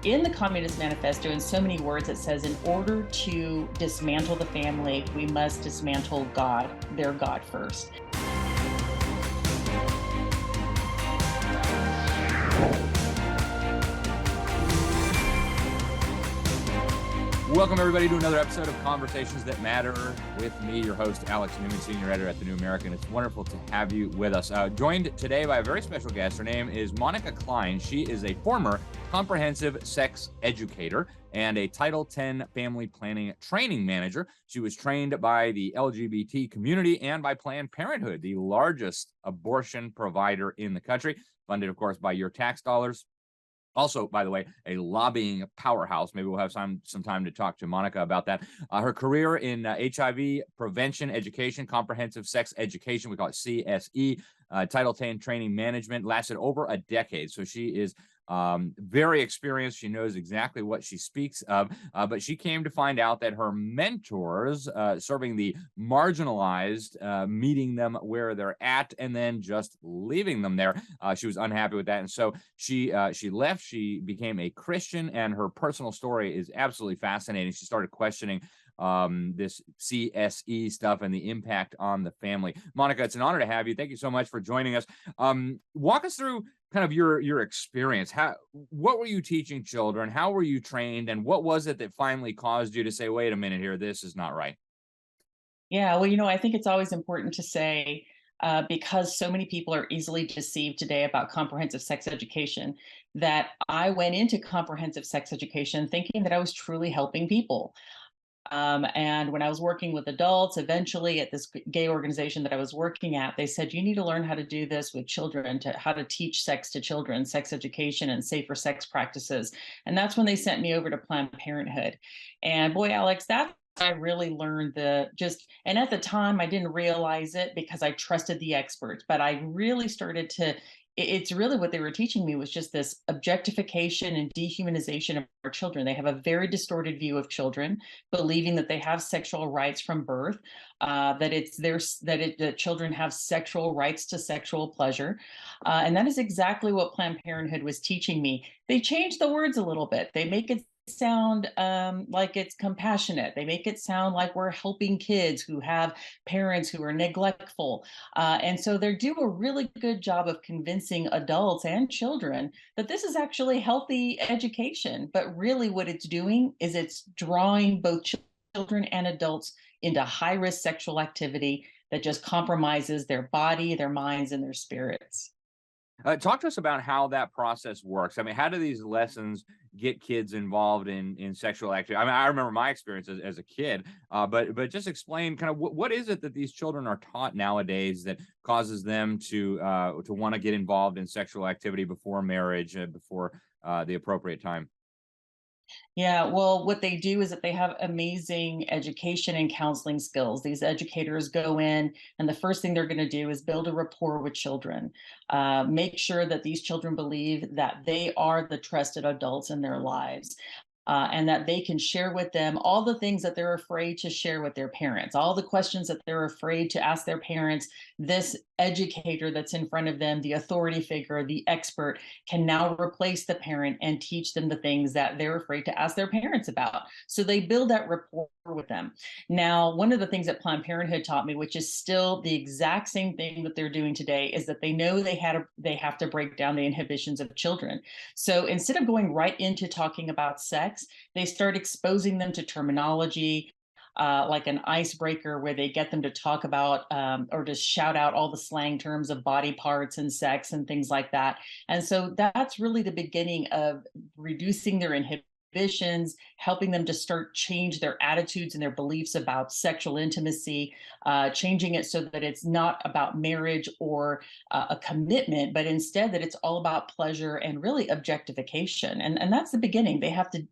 In the Communist Manifesto, in so many words, it says, in order to dismantle the family, we must dismantle God, their God first. Welcome, everybody, to another episode of Conversations That Matter with me, your host, Alex Newman, Senior Editor at The New American. It's wonderful to have you with us. Joined today by a very special guest. Her name is Monica Cline. She is a former comprehensive sex educator and a Title X family planning training manager. She was trained by the LGBT community and by Planned Parenthood, the largest abortion provider in the country, funded, of course, by your tax dollars. Also, by the way, a lobbying powerhouse. Maybe we'll have some time to talk to Monica about that. Her career in HIV prevention education, comprehensive sex education, we call it CSE, Title X training management, lasted over a decade. So she is very experienced. She knows exactly what she speaks of, but she came to find out that her mentors, serving the marginalized, meeting them where they're at and then just leaving them there. She was unhappy with that. And so she left. She became a Christian, and her personal story is absolutely fascinating. She started questioning this CSE stuff and the impact on the family. Monica, it's an honor to have you. Thank you so much for joining us. Walk us through kind of your experience. What were you teaching children? How were you trained? And what was it that finally caused you to say, wait a minute here, this is not right? Yeah, well, I think it's always important to say, because so many people are easily deceived today about comprehensive sex education, that I went into comprehensive sex education thinking that I was truly helping people. And when I was working with adults, eventually at this gay organization that I was working at, they said, you need to learn how to do this with children, to how to teach sex to children, sex education and safer sex practices. And that's when they sent me over to Planned Parenthood. And boy, Alex, that I really learned and at the time I didn't realize it because I trusted the experts, but I really started to it's really what they were teaching me was just this objectification and dehumanization of our children. They have a very distorted view of children, believing that they have sexual rights from birth, that children have sexual rights to sexual pleasure, and that is exactly what Planned Parenthood was teaching me. They changed the words a little bit. They make it sound like it's compassionate. They make it sound like we're helping kids who have parents who are neglectful. And so they do a really good job of convincing adults and children that this is actually healthy education. But really, what it's doing is it's drawing both children and adults into high risk sexual activity that just compromises their body, their minds, and their spirits. Talk to us about how that process works. I mean, how do these lessons get kids involved in sexual activity? I mean, I remember my experience as a kid, but just explain kind of what is it that these children are taught nowadays that causes them to want to get involved in sexual activity before marriage, before the appropriate time. Yeah, well, what they do is that they have amazing education and counseling skills. These educators go in, and the first thing they're going to do is build a rapport with children, make sure that these children believe that they are the trusted adults in their lives. And that they can share with them all the things that they're afraid to share with their parents, all the questions that they're afraid to ask their parents. This educator that's in front of them, the authority figure, the expert, can now replace the parent and teach them the things that they're afraid to ask their parents about. So they build that rapport with them. Now, one of the things that Planned Parenthood taught me, which is still the exact same thing that they're doing today, is that they know they have to break down the inhibitions of children. So instead of going right into talking about sex, they start exposing them to terminology, like an icebreaker where they get them to talk about or to shout out all the slang terms of body parts and sex and things like that. And so that's really the beginning of reducing their inhibitions, helping them to start change their attitudes and their beliefs about sexual intimacy, changing it so that it's not about marriage or a commitment, but instead that it's all about pleasure and really objectification. And that's the beginning. They have to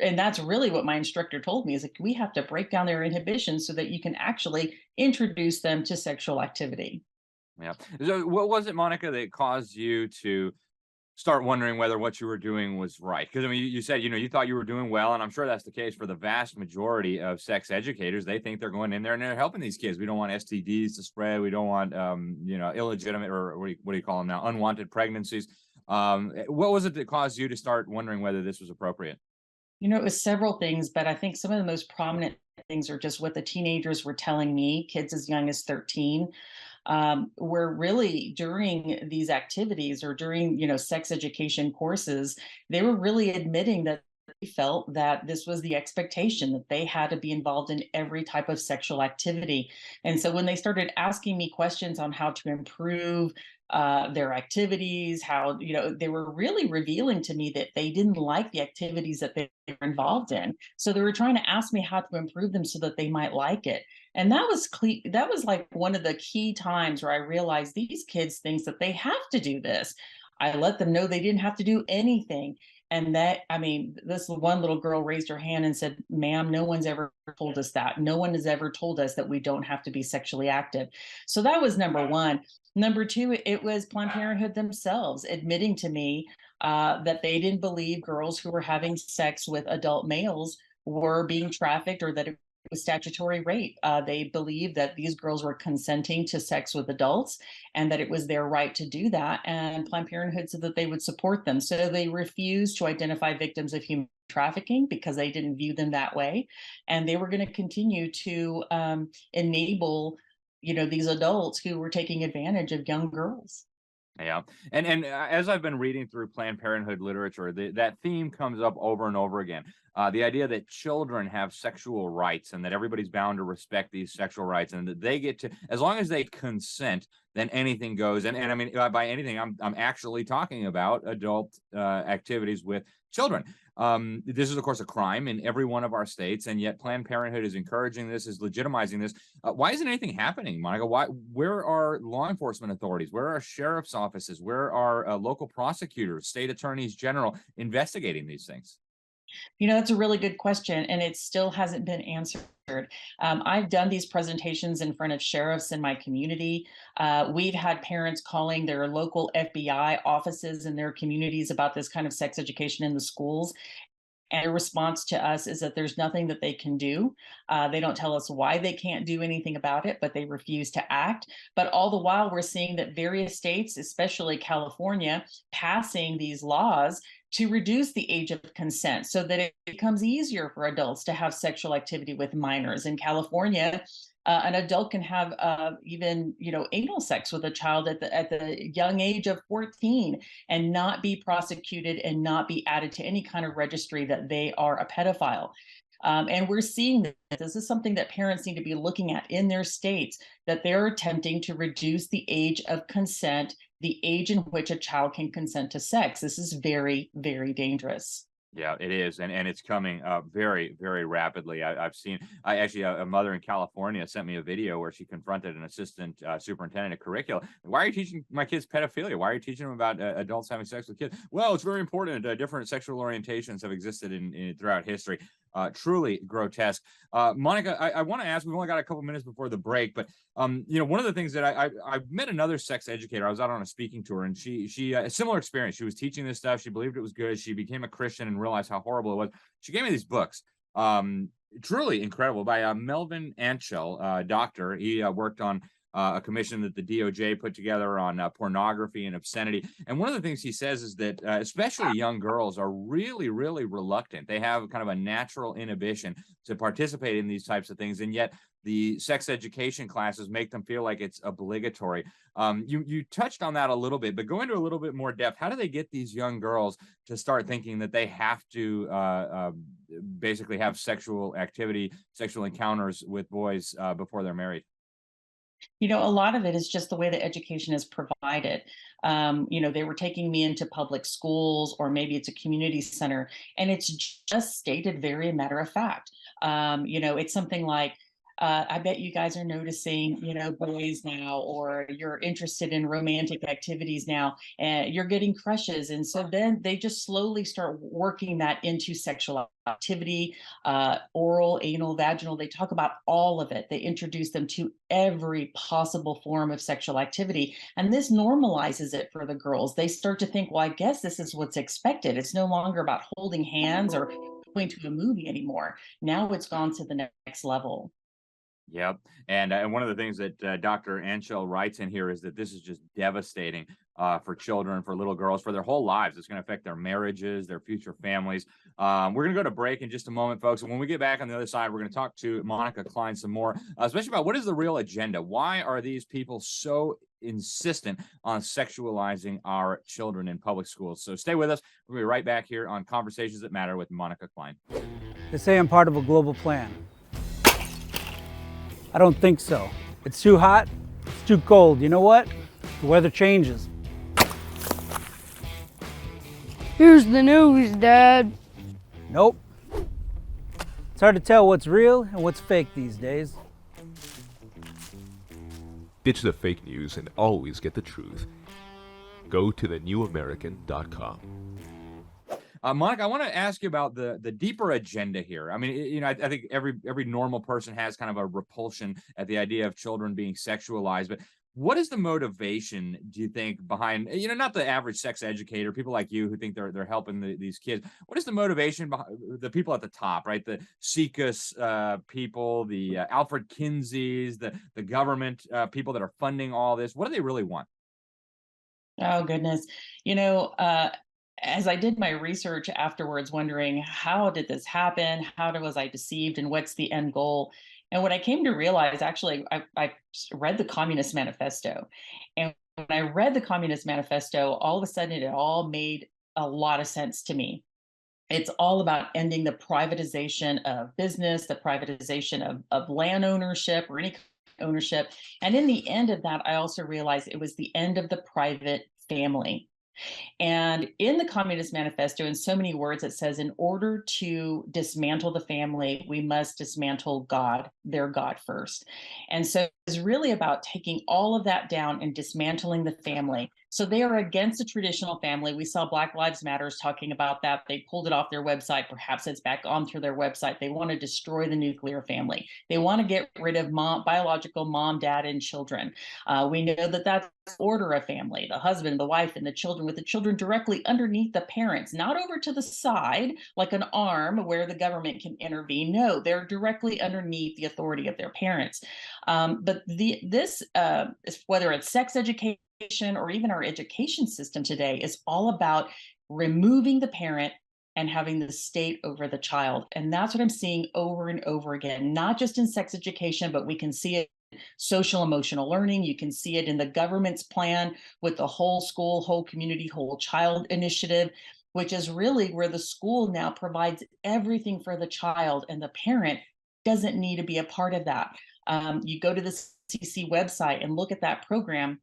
and that's really what my instructor told me, is like, we have to break down their inhibitions so that you can actually introduce them to sexual activity. Yeah. So, what was it, Monica, that caused you to start wondering whether what you were doing was right? Because I mean, you said, you thought you were doing well, and I'm sure that's the case for the vast majority of sex educators. They think they're going in there and they're helping these kids. We don't want STDs to spread. We don't want, illegitimate, or what do you call them now, unwanted pregnancies. What was it that caused you to start wondering whether this was appropriate? It was several things, but I think some of the most prominent things are just what the teenagers were telling me, kids as young as 13, where really during these activities or during, sex education courses, they were really admitting that they felt that this was the expectation, that they had to be involved in every type of sexual activity. And so when they started asking me questions on how to improve their activities, how, they were really revealing to me that they didn't like the activities that they were involved in. So they were trying to ask me how to improve them so that they might like it. And that was like one of the key times where I realized these kids think that they have to do this. I let them know they didn't have to do anything. And that, I mean, this one little girl raised her hand and said, "Ma'am, no one's ever told us that. No one has ever told us that we don't have to be sexually active." So that was number one. Number two, it was Planned Parenthood themselves admitting to me that they didn't believe girls who were having sex with adult males were being trafficked or that it was statutory rape. They believed that these girls were consenting to sex with adults and that it was their right to do that. And Planned Parenthood said that they would support them. So they refused to identify victims of human trafficking because they didn't view them that way. And they were going to continue to enable, these adults who were taking advantage of young girls. Yeah, and as I've been reading through Planned Parenthood literature, that theme comes up over and over again. The idea that children have sexual rights and that everybody's bound to respect these sexual rights, and that they get to, as long as they consent, then anything goes. And I mean, by anything, I'm actually talking about adult activities with children. This is, of course, a crime in every one of our states, and yet Planned Parenthood is encouraging this, is legitimizing this. Why isn't anything happening, Monica? Where are law enforcement authorities? Where are sheriff's offices? Where are local prosecutors, state attorneys general investigating these things? That's a really good question, and it still hasn't been answered. I've done these presentations in front of sheriffs in my community. We've had parents calling their local FBI offices in their communities about this kind of sex education in the schools. And their response to us is that there's nothing that they can do. They don't tell us why they can't do anything about it, but they refuse to act. But all the while, we're seeing that various states, especially California, passing these laws to reduce the age of consent so that it becomes easier for adults to have sexual activity with minors. In California, an adult can have even anal sex with a child at the young age of 14 and not be prosecuted and not be added to any kind of registry that they are a pedophile. And we're seeing that this is something that parents need to be looking at in their states, that they're attempting to reduce the age of consent, the age in which a child can consent to sex. This is very, very dangerous. Yeah, it is, and it's coming very, very rapidly. I've seen. I actually a mother in California sent me a video where she confronted an assistant superintendent of curriculum. Why are you teaching my kids pedophilia? Why are you teaching them about adults having sex with kids? Well, it's very important. Different sexual orientations have existed in throughout history. Truly grotesque. Monica, I want to ask. We've only got a couple minutes before the break, but one of the things that I met another sex educator. I was out on a speaking tour, and she a similar experience. She was teaching this stuff. She believed it was good. She became a Christian and realized how horrible it was. She gave me these books. Truly incredible, by Melvin Antchell, doctor. He worked on a commission that the DOJ put together on pornography and obscenity. And one of the things he says is that especially young girls are really, really reluctant. They have kind of a natural inhibition to participate in these types of things. And yet the sex education classes make them feel like it's obligatory. You touched on that a little bit, but go into a little bit more depth. How do they get these young girls to start thinking that they have to basically have sexual activity, sexual encounters with boys before they're married? A lot of it is just the way that education is provided. They were taking me into public schools, or maybe it's a community center, and it's just stated very matter of fact. It's something like, I bet you guys are noticing, boys now, or you're interested in romantic activities now, and you're getting crushes. And so then they just slowly start working that into sexual activity, oral, anal, vaginal. They talk about all of it. They introduce them to every possible form of sexual activity. And this normalizes it for the girls. They start to think, well, I guess this is what's expected. It's no longer about holding hands or going to a movie anymore. Now it's gone to the next level. Yep. And one of the things that Dr. Anshel writes in here is that this is just devastating for children, for little girls, for their whole lives. It's going to affect their marriages, their future families. We're going to go to break in just a moment, folks. And when we get back on the other side, we're going to talk to Monica Cline some more, especially about what is the real agenda. Why are these people so insistent on sexualizing our children in public schools? So stay with us. We'll be right back here on Conversations That Matter with Monica Cline. They say I'm part of a global plan. I don't think so. It's too hot, it's too cold. You know what? The weather changes. Here's the news, Dad. Nope. It's hard to tell what's real and what's fake these days. Ditch the fake news and always get the truth. Go to thenewamerican.com. Monica, I want to ask you about the deeper agenda here. I mean, I think every normal person has kind of a repulsion at the idea of children being sexualized, but what is the motivation, do you think, behind, not the average sex educator, people like you who think they're helping these kids? What is the motivation behind the people at the top, right? The SICUS people, the Alfred Kinseys, the government people that are funding all this? What do they really want? Oh, goodness. You know, as I did my research afterwards, wondering how did this happen? Was I deceived? And what's the end goal? And what I came to realize, actually, I read the Communist Manifesto. And when I read the Communist Manifesto, all of a sudden it all made a lot of sense to me. It's all about ending the privatization of business, the privatization of land ownership or any ownership. And in the end of that, I also realized it was the end of the private family. And in the Communist Manifesto, in so many words, it says, in order to dismantle the family, we must dismantle God, their God first. And so it's really about taking all of that down and dismantling the family. So they are against the traditional family. We saw Black Lives Matters talking about that. They pulled it off their website. Perhaps it's back onto their website. They want to destroy the nuclear family. They want to get rid of biological mom, dad, and children. We know that that's order a family, the husband, the wife, and the children, with the children directly underneath the parents, not over to the side like an arm where the government can intervene. No, they're directly underneath the authority of their parents. But this, whether it's sex education or even our education system today, is all about removing the parent and having the state over the child. And that's what I'm seeing over and over again, not just in sex education, but we can see it social emotional learning. You can see it in the government's plan with the whole school, whole community, whole child initiative, which is really where the school now provides everything for the child, and the parent doesn't need to be a part of that. You go to the CC website and look at that program.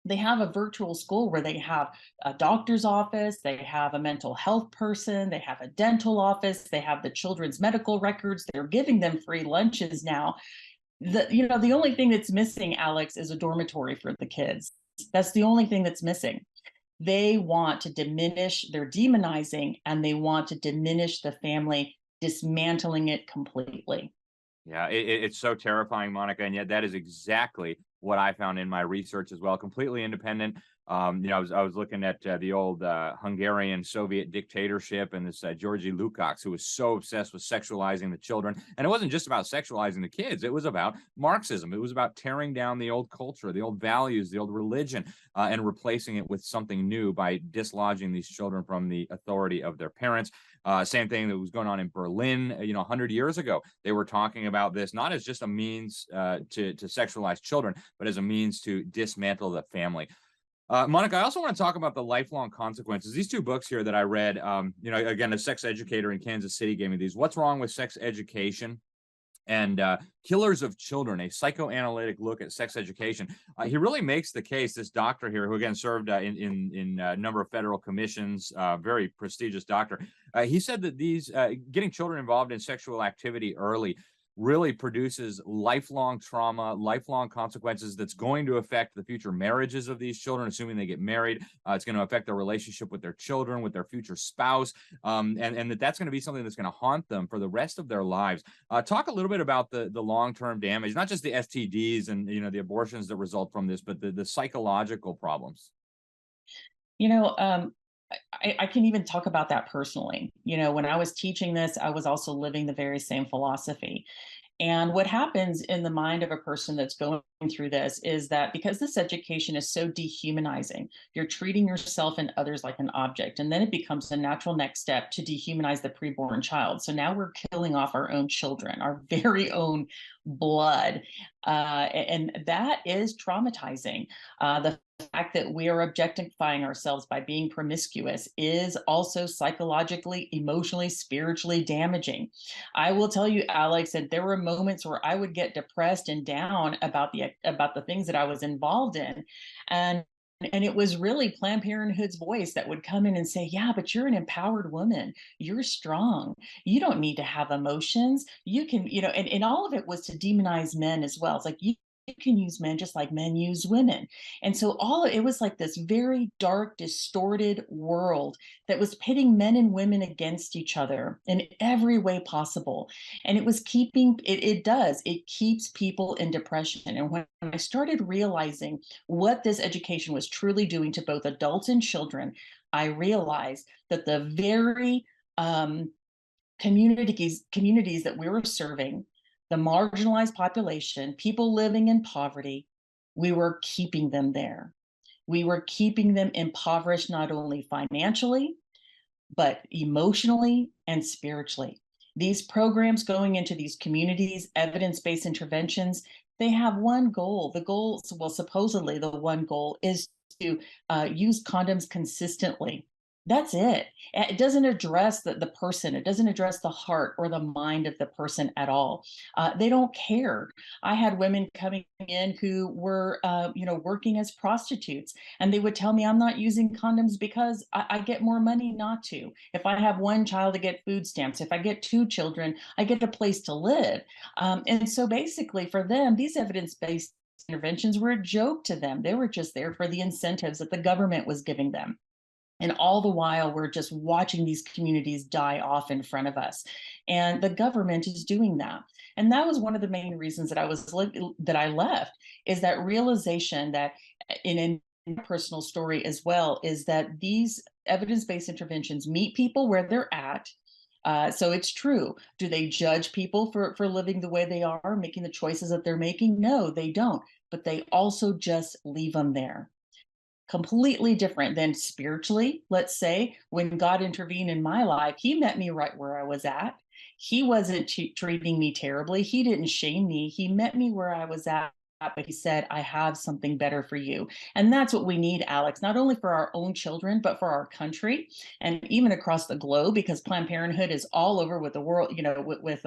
They have a virtual school where they have a doctor's office, they have a mental health person, they have a dental office, they have the children's medical records. They're giving them free lunches now. The only thing that's missing, Alex, is a dormitory for the kids. That's the only thing that's missing. They want to diminish, they're demonizing, and they want to diminish the family, dismantling it completely. Yeah, it's so terrifying, Monica, and yet that is exactly what I found in my research as well. Completely independent. I was looking at the old Hungarian Soviet dictatorship and this Georgy Lukács, who was so obsessed with sexualizing the children. And it wasn't just about sexualizing the kids; it was about Marxism. It was about tearing down the old culture, the old values, the old religion, and replacing it with something new by dislodging these children from the authority of their parents. Same thing that was going on in Berlin, 100 years ago. They were talking about this not as just a means to sexualize children, but as a means to dismantle the family. Monica, I also want to talk about the lifelong consequences. These two books here that I read, again, a sex educator in Kansas City gave me these. What's Wrong with Sex Education? And Killers of Children, a psychoanalytic look at sex education. He really makes the case, this doctor here, who again served in a number of federal commissions, very prestigious doctor. He said that these getting children involved in sexual activity early really produces lifelong trauma, lifelong consequences that's going to affect the future marriages of these children, assuming they get married. It's going to affect their relationship with their children, with their future spouse, and that's going to be something that's going to haunt them for the rest of their lives. Talk a little bit about the long-term damage, not just the STDs and the abortions that result from this, but the psychological problems. You know, I can even talk about that personally. When I was teaching this, I was also living the very same philosophy. And what happens in the mind of a person that's going through this is that because this education is so dehumanizing, you're treating yourself and others like an object. And then it becomes a natural next step to dehumanize the preborn child. So now we're killing off our own children, our very own blood. And that is traumatizing. The fact that we are objectifying ourselves by being promiscuous is also psychologically, emotionally, spiritually damaging. I will tell you, Alex, that there were moments where I would get depressed and down about the things that I was involved in. And it was really Planned Parenthood's voice that would come in and say, yeah, but you're an empowered woman. You're strong. You don't need to have emotions. You can, and all of it was to demonize men as well. It's like, you can use men just like men use women. And so it was like this very dark, distorted world that was pitting men and women against each other in every way possible. And it was it keeps people in depression. And when I started realizing what this education was truly doing to both adults and children, I realized that the very communities that we were serving, the marginalized population, people living in poverty, we were keeping them there. We were keeping them impoverished, not only financially, but emotionally and spiritually. These programs going into these communities, evidence-based interventions, they have one goal. Supposedly the one goal is to use condoms consistently. That's it. It doesn't address the person. It doesn't address the heart or the mind of the person at all. They don't care. I had women coming in who were, working as prostitutes, and they would tell me, I'm not using condoms because I get more money not to. If I have one child, I get food stamps. If I get two children, I get a place to live. And so basically for them, these evidence-based interventions were a joke to them. They were just there for the incentives that the government was giving them. And all the while, we're just watching these communities die off in front of us. And the government is doing that. And that was one of the main reasons that I left, is that realization that in a personal story as well, is that these evidence-based interventions meet people where they're at. So it's true. Do they judge people for living the way they are, making the choices that they're making? No, they don't. But they also just leave them there. Completely different than spiritually. Let's say when God intervened in my life, he met me right where I was at. He wasn't treating me terribly. He didn't shame me. He met me where I was at, but he said, I have something better for you. And that's what we need, Alex, not only for our own children, but for our country and even across the globe, because Planned Parenthood is all over with the world, with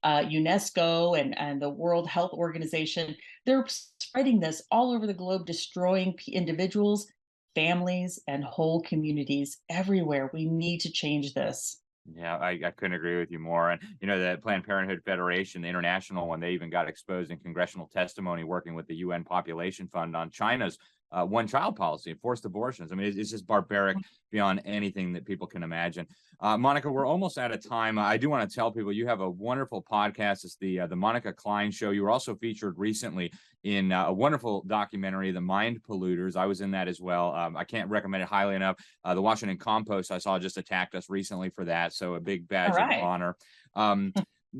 UNESCO and the World Health Organization. They're spreading this all over the globe, destroying individuals, families, and whole communities everywhere. We need to change this. Yeah, I couldn't agree with you more. And, the Planned Parenthood Federation, the international one, they even got exposed in congressional testimony working with the UN Population Fund on China's one-child policy, forced abortions. I mean, it's just barbaric beyond anything that people can imagine. Monica, we're almost out of time. I do want to tell people you have a wonderful podcast. It's the Monica Cline Show. You were also featured recently in a wonderful documentary, The Mind Polluters. I was in that as well. I can't recommend it highly enough. The Washington Compost I saw just attacked us recently for that. So a big badge of honor.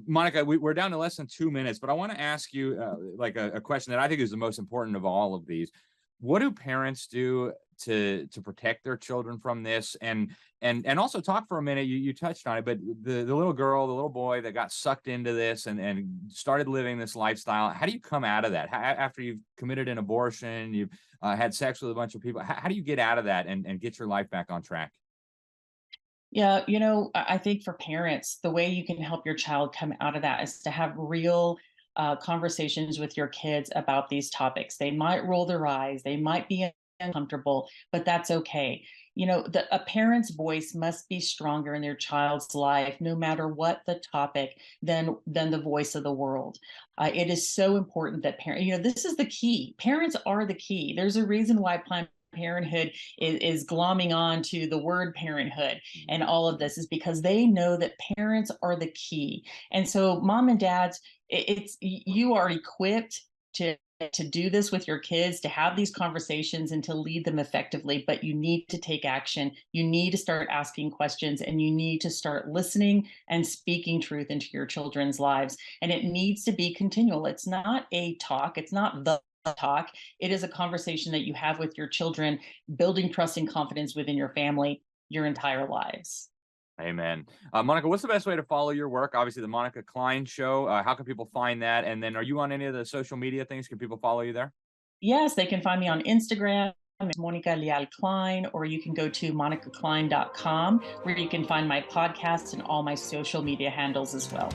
Monica, we're down to less than 2 minutes, but I want to ask you a question that I think is the most important of all of these. What do parents do to protect their children from this? And also talk for a minute, you touched on it, but the little girl, the little boy that got sucked into this and started living this lifestyle, how do you come out of that? After you've committed an abortion, you've had sex with a bunch of people, how do you get out of that and get your life back on track? Yeah, I think for parents, the way you can help your child come out of that is to have real conversations with your kids about these topics. They might roll their eyes, they might be uncomfortable, but that's okay. A parent's voice must be stronger in their child's life, no matter what the topic, than the voice of the world. It is so important that this is the key. Parents are the key. There's a reason why Planned Parenthood is glomming on to the word parenthood and all of this, is because they know that parents are the key. And so mom and dads, you are equipped to to do this with your kids, to have these conversations and to lead them effectively, but you need to take action. You need to start asking questions, and you need to start listening and speaking truth into your children's lives. And it needs to be continual. It's not a talk. It's not the talk. It is a conversation that you have with your children, building trust and confidence within your family your entire lives. Amen. Monica, what's the best way to follow your work? Obviously, the Monica Cline Show. How can people find that? And then are you on any of the social media things? Can people follow you there? Yes, they can find me on Instagram. It's Monica Cline, or you can go to monicacline.com, where you can find my podcasts and all my social media handles as well.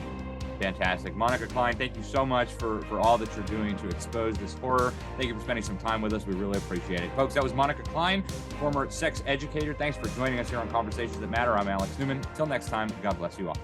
Fantastic. Monica Cline, thank you so much for all that you're doing to expose this horror. Thank you for spending some time with us. We really appreciate it. Folks, that was Monica Cline, former sex educator. Thanks for joining us here on Conversations That Matter. I'm Alex Newman. Until next time, God bless you all.